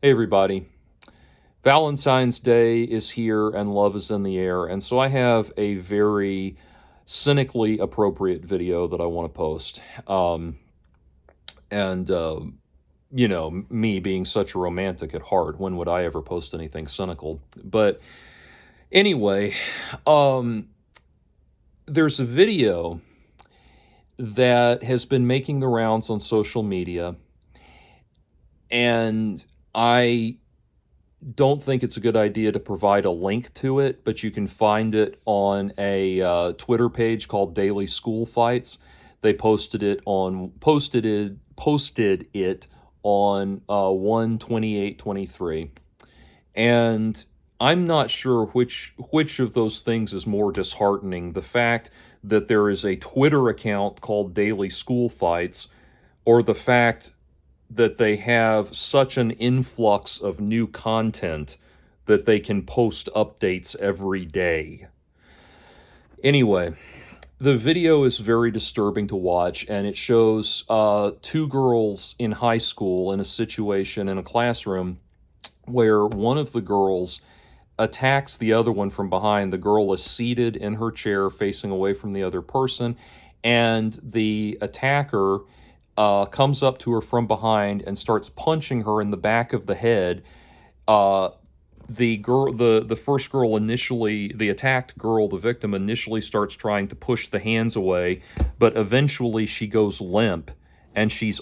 Hey everybody, Valentine's Day is here and love is in the air, and so I have a very cynically appropriate video that I want to post. And me being such a romantic at heart, when would I ever post anything cynical? But anyway, um, there's a video that has been making the rounds on social media, and I don't think it's a good idea to provide a link to it, but you can find it on a Twitter page called Daily School Fights. They posted it on 1/28/23, and I'm not sure which of those things is more disheartening: the fact that there is a Twitter account called Daily School Fights, or the fact that they have such an influx of new content that they can post updates every day. Anyway, the video is very disturbing to watch, and it shows two girls in high school in a situation in a classroom where one of the girls attacks the other one from behind. The girl is seated in her chair facing away from the other person, and the attacker comes up to her from behind and starts punching her in the back of the head. The first girl initially, the attacked girl, the victim, initially starts trying to push the hands away, but eventually she goes limp and she's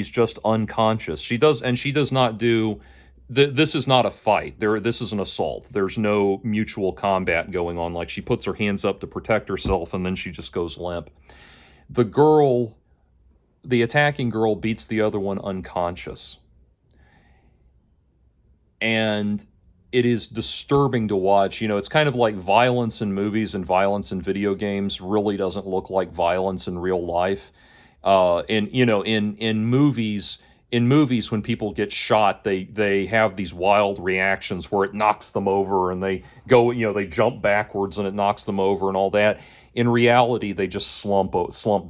just unconscious. She does not do. This is not a fight. This is an assault. There's no mutual combat going on. Like, she puts her hands up to protect herself and then she just goes limp. The attacking girl beats the other one unconscious. And it is disturbing to watch. It's kind of like violence in movies and violence in video games really doesn't look like violence in real life. In movies, when people get shot, they have these wild reactions where it knocks them over and they go, they jump backwards and it knocks them over and all that. In reality, they just slump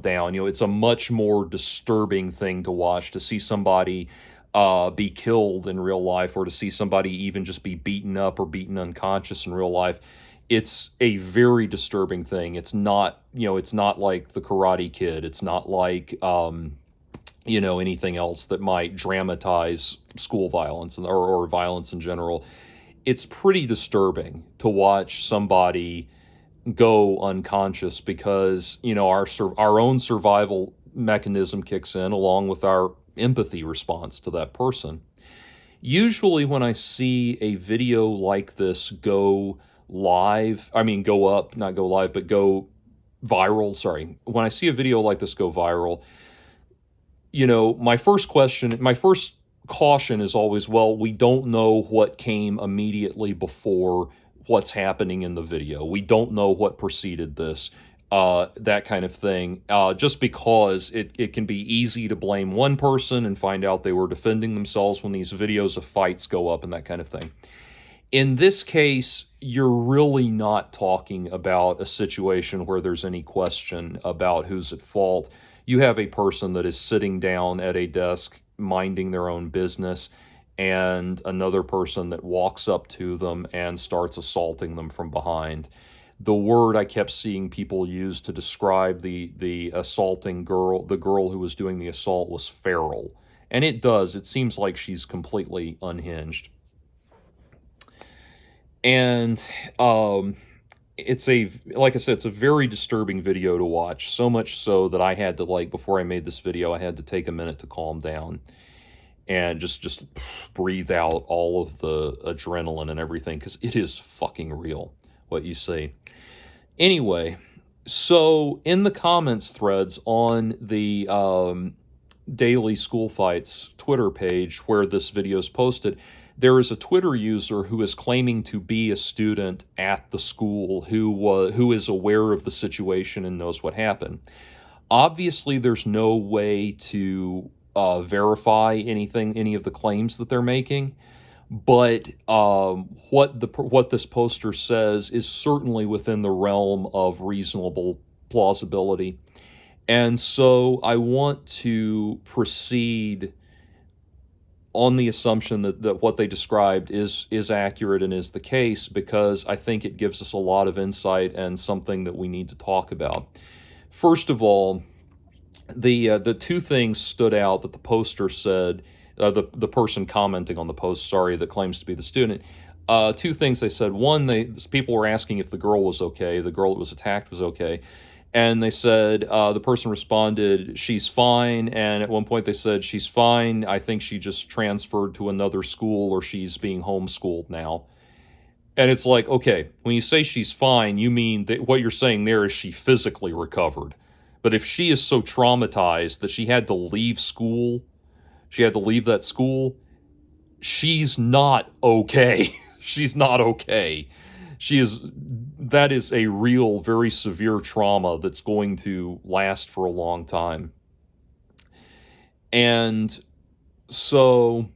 down. It's a much more disturbing thing to watch, to see somebody be killed in real life, or to see somebody even just be beaten up or beaten unconscious in real life. It's a very disturbing thing. It's not like The Karate Kid. It's not like anything else that might dramatize school violence or violence in general. It's pretty disturbing to watch somebody go unconscious because our own survival mechanism kicks in, along with our empathy response to that person. Usually when I see a video like this go live, go up, not go live, but go viral, sorry. When I see a video like this go viral, my first caution is always, well, we don't know what came immediately before what's happening in the video. We don't know what preceded this, that kind of thing. Just because it can be easy to blame one person and find out they were defending themselves when these videos of fights go up and that kind of thing. In this case, you're really not talking about a situation where there's any question about who's at fault. You have a person that is sitting down at a desk minding their own business, and another person that walks up to them and starts assaulting them from behind. The word I kept seeing people use to describe the assaulting girl, the girl who was doing the assault, was feral. And it does. It seems like she's completely unhinged. And like I said, it's a very disturbing video to watch. So much so that I had to, before I made this video, I had to take a minute to calm down and just breathe out all of the adrenaline and everything, because it is fucking real what you see. Anyway, so in the comments threads on the Daily School Fights Twitter page where this video is posted, there is a Twitter user who is claiming to be a student at the school who is aware of the situation and knows what happened. Obviously, there's no way to verify any of the claims that they're making, but what this poster says is certainly within the realm of reasonable plausibility. And so I want to proceed on the assumption that what they described is accurate and is the case, because I think it gives us a lot of insight and something that we need to talk about. First of all, the two things stood out that the poster said, the person commenting on the post, sorry, that claims to be the student. Two things they said. One, people were asking if the girl was okay, the girl that was attacked was okay. And they said, the person responded, she's fine. And at one point they said, she's fine. I think she just transferred to another school, or she's being homeschooled now. And it's like, okay, when you say she's fine, you mean that what you're saying there is she physically recovered. But if she is so traumatized that she had to leave school, she had to leave that school, she's not okay. She's not okay. That is a real, very severe trauma that's going to last for a long time. And so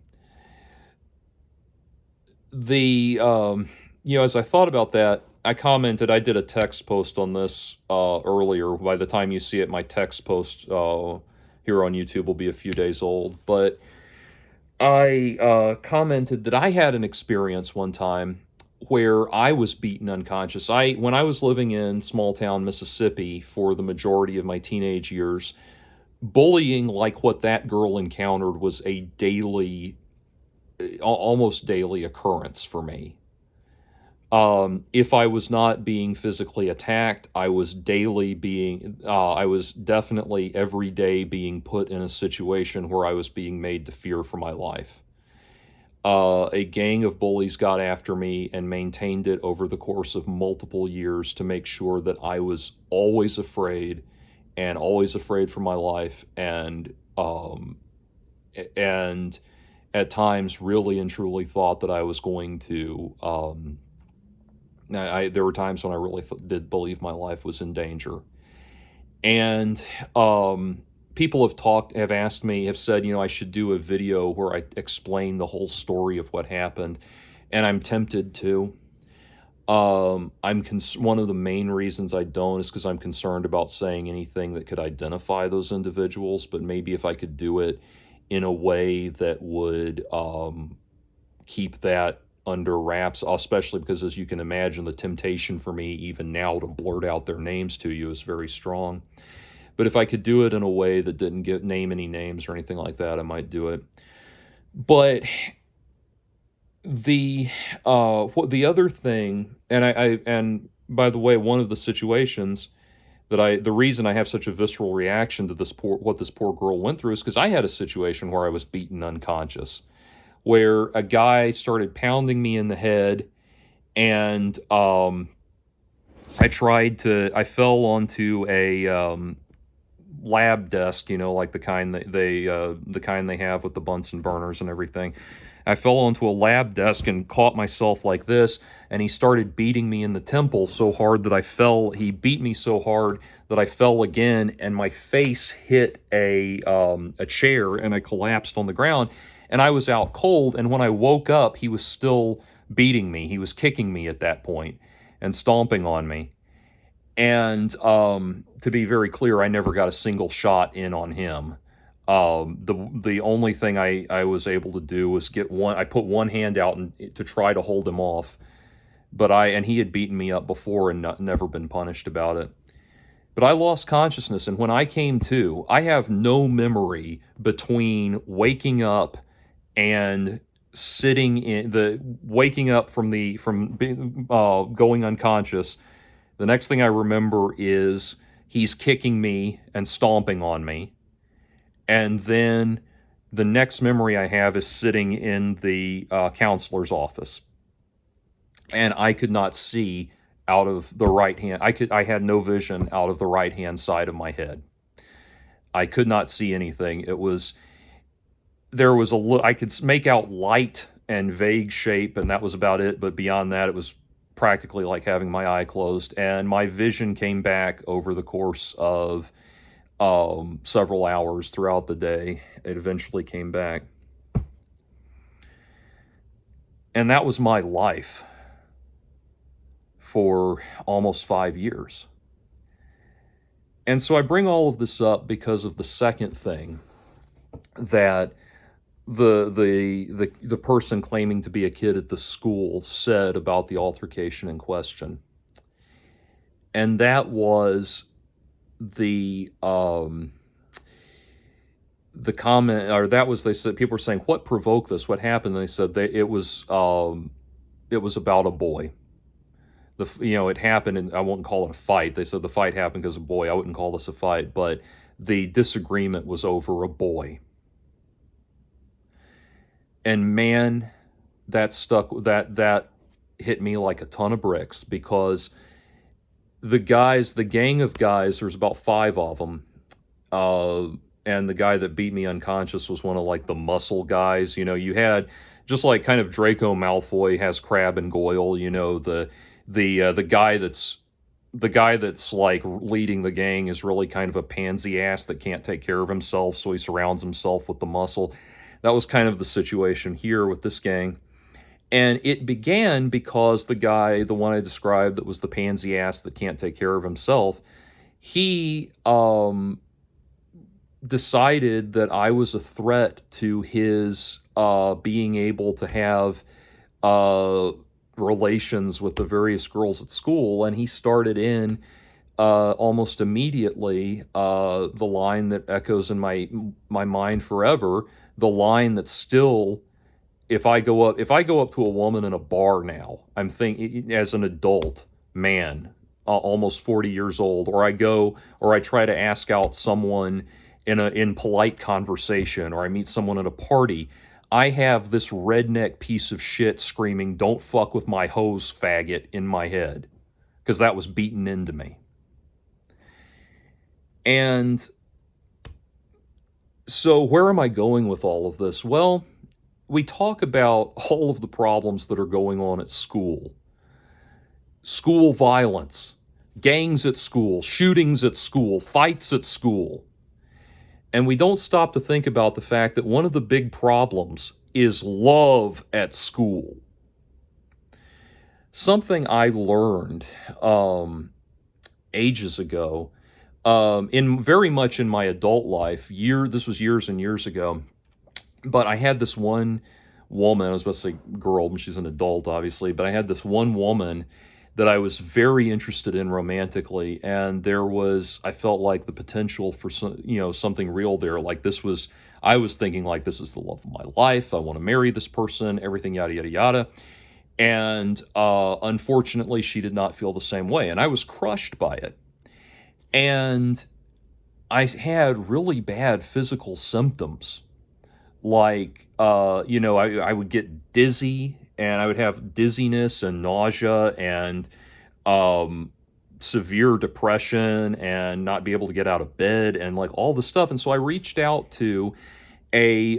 as I thought about that, I commented, I did a text post on this earlier. By the time you see it, my text post here on YouTube will be a few days old. But I commented that I had an experience one time where I was beaten unconscious. When I was living in small town Mississippi for the majority of my teenage years, bullying like what that girl encountered was a daily, almost daily occurrence for me. If I was not being physically attacked, I was definitely every day being put in a situation where I was being made to fear for my life. A gang of bullies got after me and maintained it over the course of multiple years to make sure that I was always afraid for my life, and at times really and truly thought that I was going to, there were times when I really did believe my life was in danger. And people have asked me, have said, I should do a video where I explain the whole story of what happened, and I'm tempted to. One of the main reasons I don't is because I'm concerned about saying anything that could identify those individuals, but maybe if I could do it in a way that would keep that under wraps, especially because, as you can imagine, the temptation for me even now to blurt out their names to you is very strong. But if I could do it in a way that didn't name any names or anything like that, I might do it. But the other thing, and by the way, one of the situations the reason I have such a visceral reaction to what this poor girl went through is because I had a situation where I was beaten unconscious, where a guy started pounding me in the head, and I fell onto a lab desk, like the kind that they have with the Bunsen burners and everything. I fell onto a lab desk and caught myself like this, and he started beating me in the temple so hard that I fell. He beat me so hard that I fell again, and my face hit a chair, and I collapsed on the ground, and I was out cold. And when I woke up, he was still beating me. He was kicking me at that point and stomping on me. And to be very clear, I never got a single shot in on him. The only thing I was able to do was I put one hand out to try to hold him off, and he had beaten me up before and never been punished about it. But I lost consciousness, and when I came to, I have no memory between waking up and waking up from going unconscious. The next thing I remember is he's kicking me and stomping on me. And then the next memory I have is sitting in the counselor's office. And I could not see out of the right hand. I had no vision out of the right hand side of my head. I could not see anything. I could make out light and vague shape, and that was about it. But beyond that, it was practically like having my eye closed. And my vision came back over the course of several hours throughout the day. It eventually came back. And that was my life for almost 5 years. And so I bring all of this up because of the second thing that the person claiming to be a kid at the school said about the altercation in question. And that was the comment, or that was, they said, people were saying, what provoked this, what happened, and they said it was about a boy. It happened, and I wouldn't call it a fight. They said the fight happened because of a boy. I wouldn't call this a fight, but the disagreement was over a boy. And man, that hit me like a ton of bricks, because the gang of guys, there's about 5 of them, and the guy that beat me unconscious was one of, like, the muscle guys. You had, just like kind of Draco Malfoy has Crabbe and Goyle. The guy that's like leading the gang is really kind of a pansy ass that can't take care of himself, so he surrounds himself with the muscle. That was kind of the situation here with this gang. And it began because the one I described that was the pansy ass that can't take care of himself, he decided that I was a threat to his being able to have relations with the various girls at school, and he started in almost immediately the line that echoes in my mind forever, the line that still, if I go up to a woman in a bar now, I'm thinking as an adult man, almost 40 years old, or I try to ask out someone in polite conversation, or I meet someone at a party, I have this redneck piece of shit screaming, "Don't fuck with my hose, faggot," in my head, because that was beaten into me. And so where am I going with all of this? Well, we talk about all of the problems that are going on at school. School violence, gangs at school, shootings at school, fights at school. And we don't stop to think about the fact that one of the big problems is love at school. Something I learned ages ago, in very much in my adult life, this was years and years ago, but I had this one woman, I was about to say girl, and she's an adult, obviously, but I had this one woman that I was very interested in romantically, and I felt like the potential for something real there. Like I was thinking, like, this is the love of my life, I want to marry this person, everything, yada, yada, yada. And unfortunately, she did not feel the same way, and I was crushed by it. And I had really bad physical symptoms. Like, I would get dizzy, and I would have dizziness and nausea and severe depression and not be able to get out of bed and like all this stuff. And so I reached out to a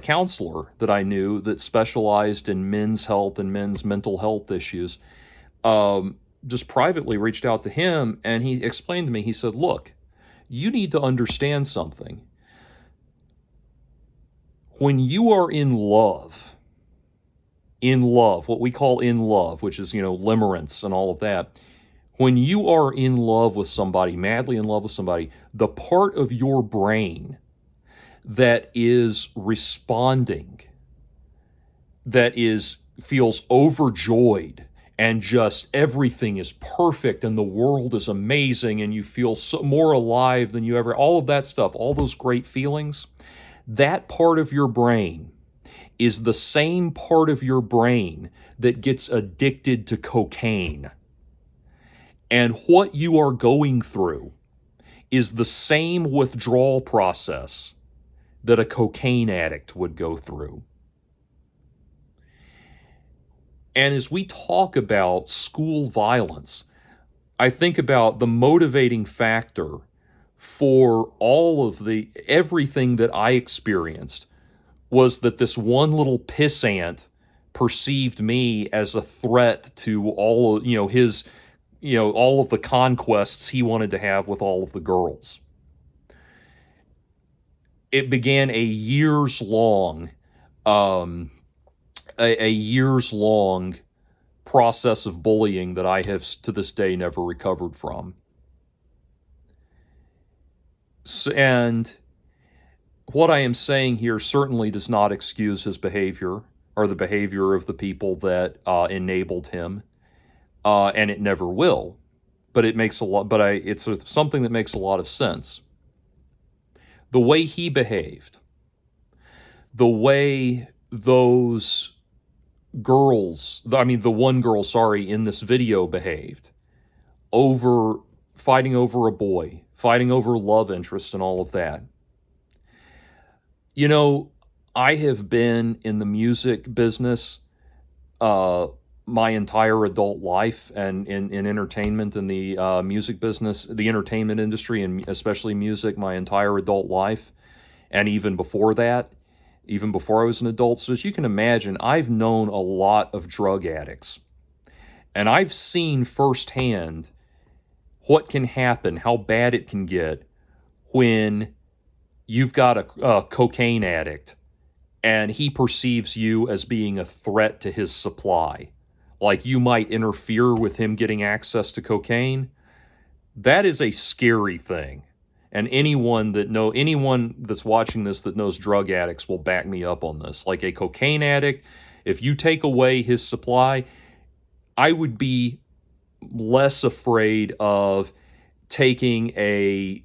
counselor that I knew that specialized in men's health and men's mental health issues. Just privately reached out to him, and he explained to me, he said, "Look, you need to understand something. When you are in love, what we call in love, which is, limerence and all of that, when you are in love with somebody, madly in love with somebody, the part of your brain that is responding, feels overjoyed, and just everything is perfect and the world is amazing and you feel more alive than you ever, all of that stuff, all those great feelings, that part of your brain is the same part of your brain that gets addicted to cocaine. And what you are going through is the same withdrawal process that a cocaine addict would go through." And as we talk about school violence, I think about the motivating factor for everything that I experienced was that this one little pissant perceived me as a threat to all of, all of the conquests he wanted to have with all of the girls. It began a years long process of bullying that I have to this day never recovered from. And What I am saying here certainly does not excuse his behavior or the behavior of the people that enabled him, and it never will. But it makes a lot. But it's something that makes a lot of sense. The way he behaved, the way those girls, I mean, the one girl, sorry, in this video behaved, over fighting over a boy, fighting over love interest, and all of that. You know, I have been in the music business my entire adult life, and in entertainment and the music business, the entertainment industry, and especially music, my entire adult life, and even before that, even before I was an adult. So as you can imagine, I've known a lot of drug addicts, and I've seen firsthand what can happen, how bad it can get when you've got a cocaine addict and he perceives you as being a threat to his supply. Like you might interfere with him getting access to cocaine. That is a scary thing. And anyone that's watching this that knows drug addicts will back me up on this. Like a cocaine addict, if you take away his supply, I would be less afraid of taking a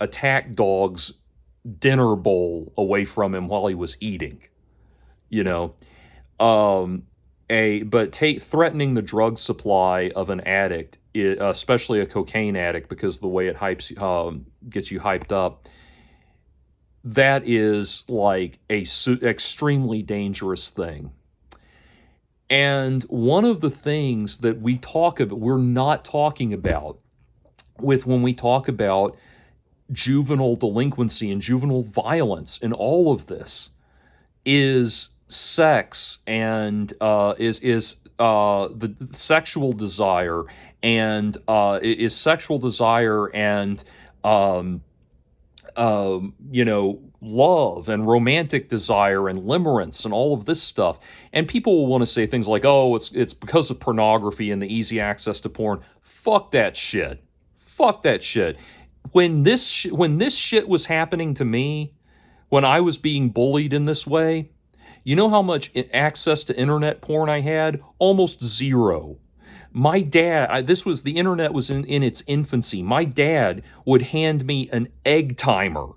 attack dog's dinner bowl away from him while he was eating. You know, threatening the drug supply of an addict, especially a cocaine addict, because of the way it gets you hyped up, that is like extremely dangerous thing. And one of the things that we're not talking about when we talk about juvenile delinquency and juvenile violence and all of this is sex, and the sexual desire, and love and romantic desire and limerence and all of this stuff. And people will want to say things like, oh, it's because of pornography and the easy access to porn. Fuck that shit. Fuck that shit. When this shit was happening to me, when I was being bullied in this way, you know how much access to internet porn I had? Almost zero. My dad, the internet was in its infancy. My dad would hand me an egg timer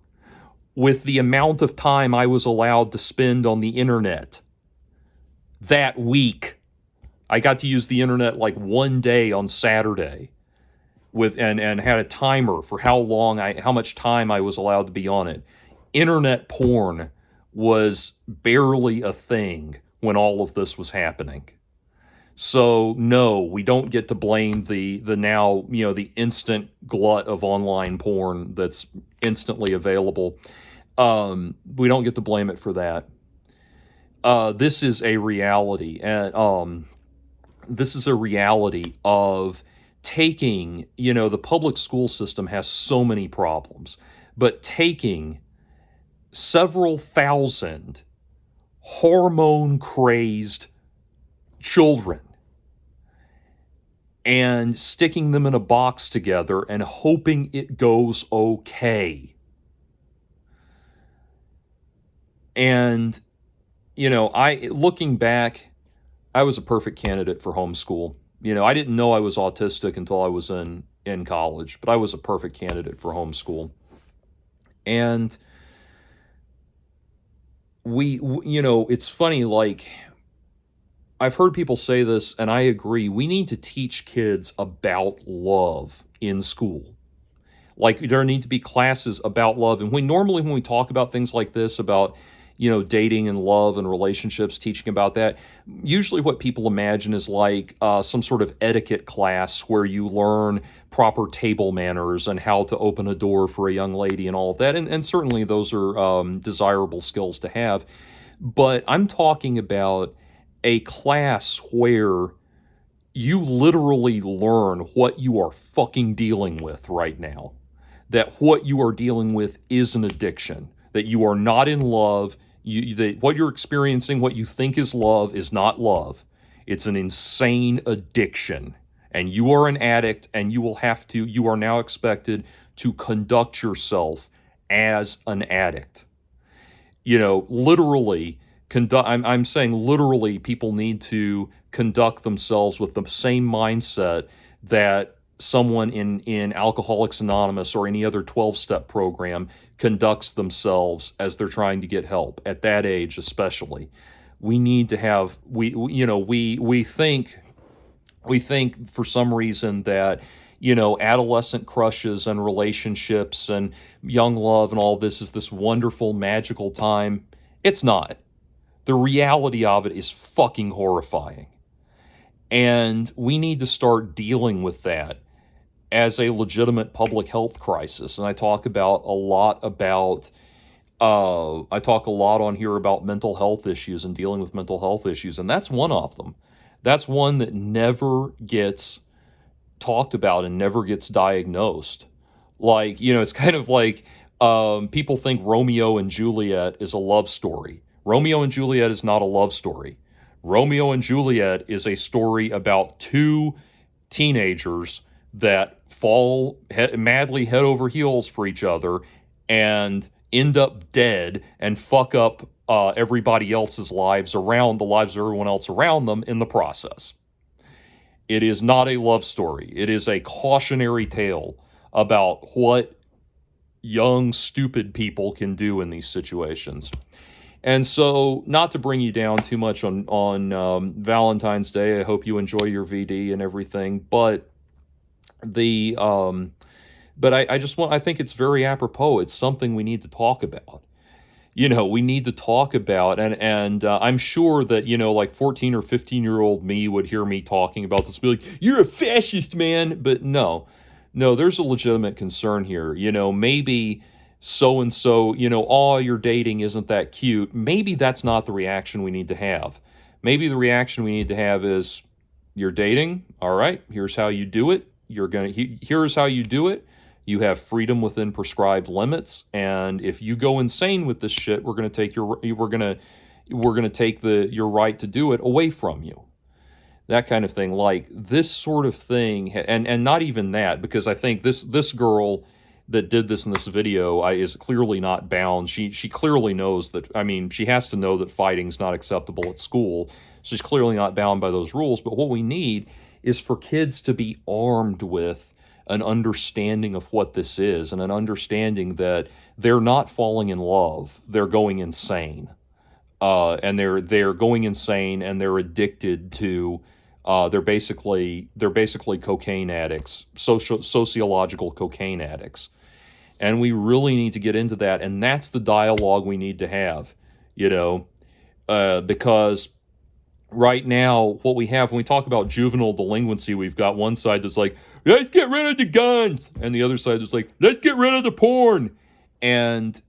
with the amount of time I was allowed to spend on the internet that week. I got to use the internet like one day on Saturday and had a timer for how much time I was allowed to be on it. Internet porn was barely a thing when all of this was happening. So no, we don't get to blame the instant glut of online porn that's instantly available. We don't get to blame it for that. This is a reality, and this is a reality of taking, the public school system has so many problems, but taking several thousand hormone-crazed children and sticking them in a box together and hoping it goes okay. And, looking back, I was a perfect candidate for homeschool. I didn't know I was autistic until I was in college, but I was a perfect candidate for homeschool. And it's funny, like, I've heard people say this, and I agree. We need to teach kids about love in school. Like, there need to be classes about love. And normally when we talk about things like this, about, dating and love and relationships, teaching about that, usually what people imagine is like some sort of etiquette class where you learn proper table manners and how to open a door for a young lady and all of that. And certainly those are desirable skills to have. But I'm talking about a class where you literally learn what you are fucking dealing with right now. That what you are dealing with is an addiction. That you are not in love. That what you're experiencing, what you think is love, is not love. It's an insane addiction. And you are an addict, and you are now expected to conduct yourself as an addict. You know, literally, I'm saying literally, people need to conduct themselves with the same mindset that someone in Alcoholics Anonymous or any other 12-step program conducts themselves as they're trying to get help at that age, especially. We need to have you know, we think for some reason that, you know, adolescent crushes and relationships and young love and all this is this wonderful magical time. It's not. The reality of it is fucking horrifying. And we need to start dealing with that as a legitimate public health crisis. And I talk a lot on here about mental health issues and dealing with mental health issues, and that's one of them. That's one that never gets talked about and never gets diagnosed. Like, you know, it's kind of like people think Romeo and Juliet is a love story. Romeo and Juliet is not a love story. Romeo and Juliet is a story about two teenagers that fall madly head over heels for each other and end up dead and fuck up everybody else's lives around the lives of everyone else around them in the process. It is not a love story. It is a cautionary tale about what young, stupid people can do in these situations. And so, not to bring you down too much on Valentine's Day, I hope you enjoy your VD and everything, but I think it's very apropos. It's something we need to talk about. You know, we need to talk about, and I'm sure that, you know, like 14 or 15-year-old me would hear me talking about this, be like, you're a fascist, man. But no, there's a legitimate concern here. You know, maybe so-and-so, you know, oh, your dating isn't that cute. Maybe that's not the reaction we need to have. Maybe the reaction we need to have is, you're dating, all right, here's how you do it. Here's how you do it. You have freedom within prescribed limits, and if you go insane with this shit, we're going to take your right to do it away from you. That kind of thing. Like this sort of thing, and not even that, because I think this girl that did this in this video is clearly not bound. She clearly knows that. I mean, she has to know that fighting's not acceptable at school. So she's clearly not bound by those rules. But what we need is for kids to be armed with an understanding of what this is, and an understanding that they're not falling in love, they're going insane, and they're going insane, and they're addicted to. They're basically cocaine addicts, sociological cocaine addicts, and we really need to get into that, and that's the dialogue we need to have, you know, because right now what we have when we talk about juvenile delinquency, we've got one side that's like, let's get rid of the guns, and the other side is like, let's get rid of the porn, and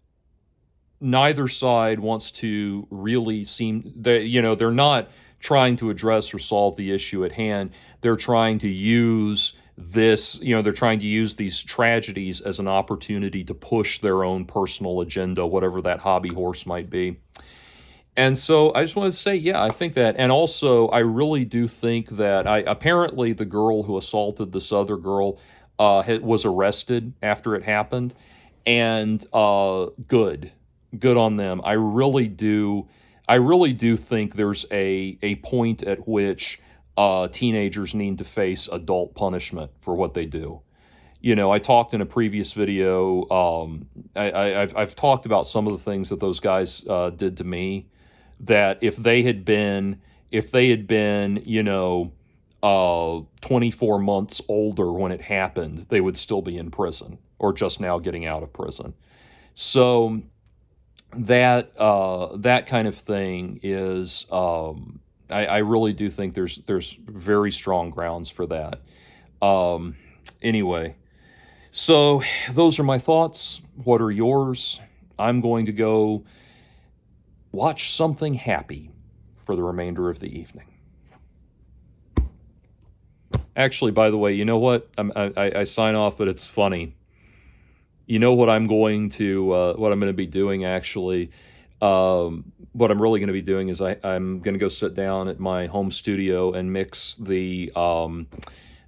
neither side wants to really seem that, you know, they're not trying to address or solve the issue at hand. They're trying to use this, you know, they're trying to use these tragedies as an opportunity to push their own personal agenda, whatever that hobby horse might be. And so I just want to say, yeah, I think that, and also I really do think that apparently the girl who assaulted this other girl was arrested after it happened, and good on them. I really do think there's a point at which teenagers need to face adult punishment for what they do. You know, I talked in a previous video. I've talked about some of the things that those guys did to me. That if they had been, you know, 24 months older when it happened, they would still be in prison or just now getting out of prison. So that kind of thing is, I really do think there's very strong grounds for that. Anyway, so those are my thoughts. What are yours? I'm going to go watch something happy for the remainder of the evening. Actually, by the way, you know what? I sign off, but it's funny. You know what I'm going to be doing, actually? What I'm really going to be doing is I'm going to go sit down at my home studio and mix the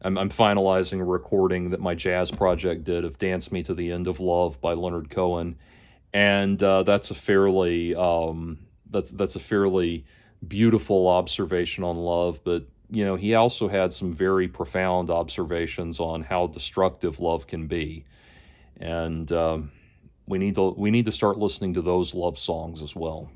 I'm finalizing a recording that my jazz project did of "Dance Me to the End of Love" by Leonard Cohen, and that's a fairly beautiful observation on love. But he also had some very profound observations on how destructive love can be, and we need to start listening to those love songs as well.